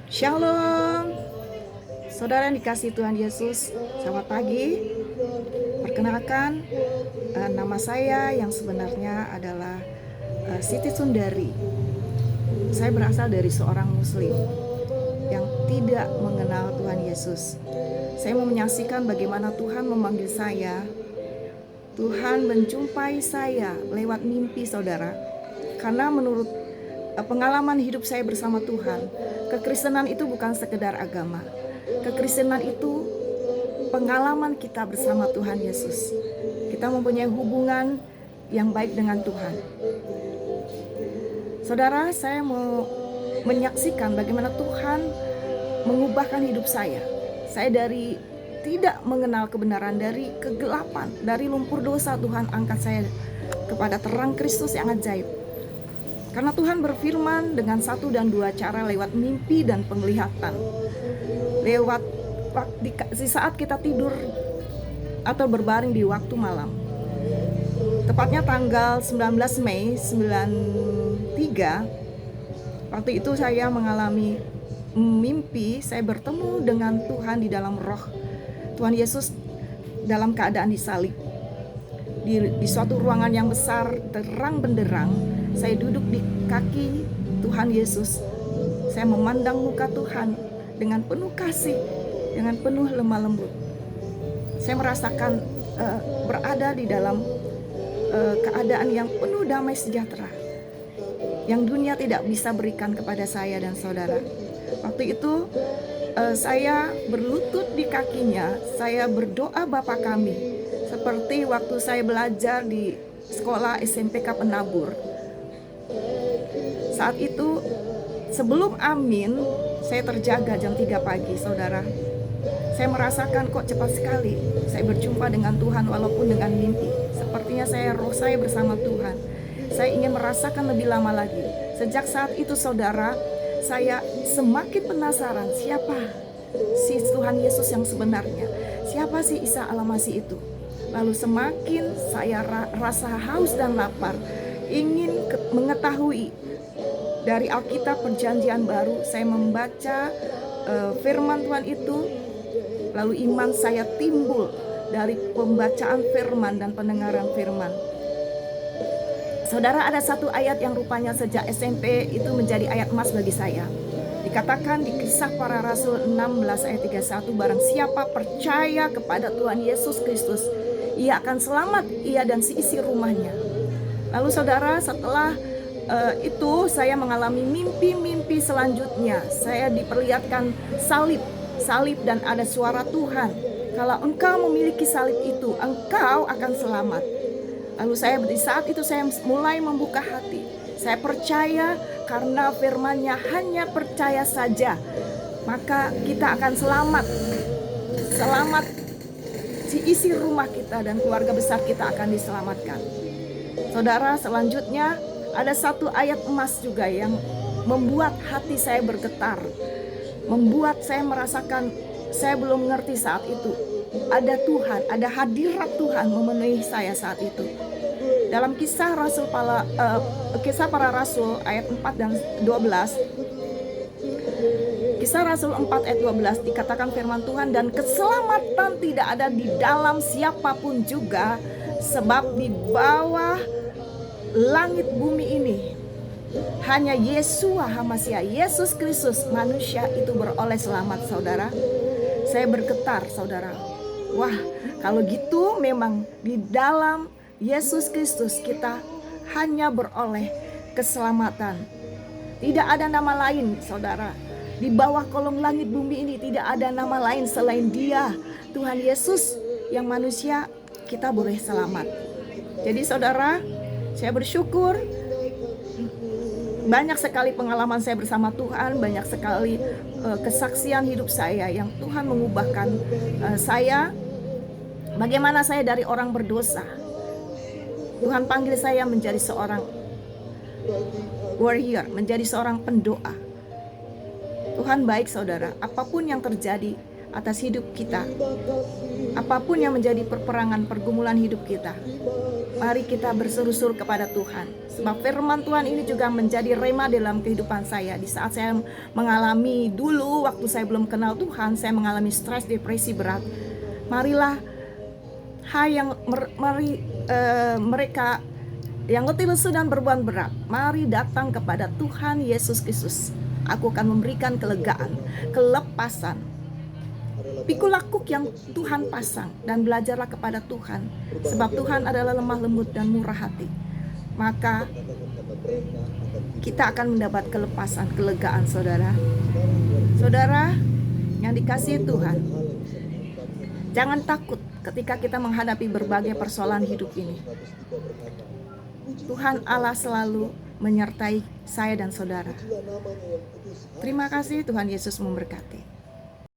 Shalom, saudara yang dikasihi Tuhan Yesus. Selamat pagi. Perkenalkan, nama saya yang sebenarnya adalah Siti Sundari. Saya berasal dari seorang Muslim yang tidak mengenal Tuhan Yesus. Saya mau menyaksikan bagaimana Tuhan memanggil saya. Tuhan menjumpai saya lewat mimpi, saudara. Karena menurut pengalaman hidup saya bersama Tuhan, kekristenan itu bukan sekedar agama. Kekristenan itu pengalaman kita bersama Tuhan Yesus. Kita mempunyai hubungan yang baik dengan Tuhan. Saudara, saya mau menyaksikan bagaimana Tuhan mengubahkan hidup saya. Saya dari tidak mengenal kebenaran, dari kegelapan, dari lumpur dosa, Tuhan angkat saya kepada terang Kristus yang ajaib. Karena Tuhan berfirman dengan 1 dan 2 cara, lewat mimpi dan penglihatan. Lewat di saat kita tidur atau berbaring di waktu malam. Tepatnya tanggal 19 Mei 93, waktu itu saya mengalami mimpi, saya bertemu dengan Tuhan di dalam roh. Tuhan Yesus dalam keadaan disalib. Di suatu ruangan yang besar, terang benderang, saya duduk di kaki Tuhan Yesus. Saya memandang muka Tuhan dengan penuh kasih, dengan penuh lemah lembut. Saya merasakan berada di dalam keadaan yang penuh damai sejahtera, yang dunia tidak bisa berikan kepada saya dan saudara. Waktu itu saya berlutut di kakinya, saya berdoa Bapa Kami, seperti waktu saya belajar di sekolah SMPK Penabur. Saat itu sebelum amin, saya terjaga jam 3 pagi, saudara. Saya merasakan kok cepat sekali saya berjumpa dengan Tuhan walaupun dengan mimpi. Sepertinya roh saya bersama Tuhan. Saya ingin merasakan lebih lama lagi. Sejak saat itu, saudara, saya semakin penasaran siapa si Tuhan Yesus yang sebenarnya. Siapa sih Isa Al-Masih itu? Lalu semakin saya rasa haus dan lapar, ingin mengetahui dari Alkitab Perjanjian Baru. Saya membaca firman Tuhan itu, lalu iman saya timbul dari pembacaan firman dan pendengaran firman. Saudara, ada satu ayat yang rupanya sejak SMP itu menjadi ayat emas bagi saya. Dikatakan di Kisah Para Rasul 16 ayat 31, barang siapa percaya kepada Tuhan Yesus Kristus, ia akan selamat, ia dan seisi rumahnya. Lalu saudara, setelah itu saya mengalami mimpi-mimpi selanjutnya. Saya diperlihatkan salib dan ada suara Tuhan. Kalau engkau memiliki salib itu, engkau akan selamat. Lalu di saat itu saya mulai membuka hati. Saya percaya karena firman-Nya, hanya percaya saja, maka kita akan selamat. Selamat, isi rumah kita dan keluarga besar kita akan diselamatkan. Saudara, selanjutnya ada satu ayat emas juga yang membuat hati saya bergetar, membuat saya merasakan saya belum mengerti saat itu. Ada Tuhan, ada hadirat Tuhan memenuhi saya saat itu. Dalam Kisah Para Rasul ayat 4 dan 12, Kisah Rasul 4 ayat 12 dikatakan firman Tuhan, dan keselamatan tidak ada di dalam siapapun juga, sebab di bawah langit bumi ini hanya Yeshua HaMashiach, Yesus Kristus manusia itu beroleh selamat. Saudara, saya bergetar, saudara. Wah, kalau gitu memang di dalam Yesus Kristus kita hanya beroleh keselamatan. Tidak ada nama lain, saudara. Di bawah kolong langit bumi ini tidak ada nama lain selain Dia, Tuhan Yesus yang manusia, kita boleh selamat. Jadi saudara, saya bersyukur banyak sekali pengalaman saya bersama Tuhan, banyak sekali kesaksian hidup saya yang Tuhan mengubahkan saya. Bagaimana saya dari orang berdosa, Tuhan panggil saya menjadi seorang warrior, menjadi seorang pendoa. Tuhan baik, saudara. Apapun yang terjadi, atas hidup kita. Apapun yang menjadi perperangan pergumulan hidup kita, mari kita berseru-seru kepada Tuhan. Sebab firman Tuhan ini juga menjadi rema dalam kehidupan saya. Di saat saya mengalami dulu, waktu saya belum kenal Tuhan, saya mengalami stres, depresi berat. Marilah mereka yang letih lesu dan beban berat, mari datang kepada Tuhan Yesus Kristus. Aku akan memberikan kelegaan, kelepasan. Pikul lakuk yang Tuhan pasang dan belajarlah kepada Tuhan. Sebab Tuhan adalah lemah lembut dan murah hati. Maka kita akan mendapat kelepasan, kelegaan, saudara. Saudara yang dikasihi Tuhan, jangan takut ketika kita menghadapi berbagai persoalan hidup ini. Tuhan Allah selalu menyertai saya dan saudara. Terima kasih, Tuhan Yesus memberkati.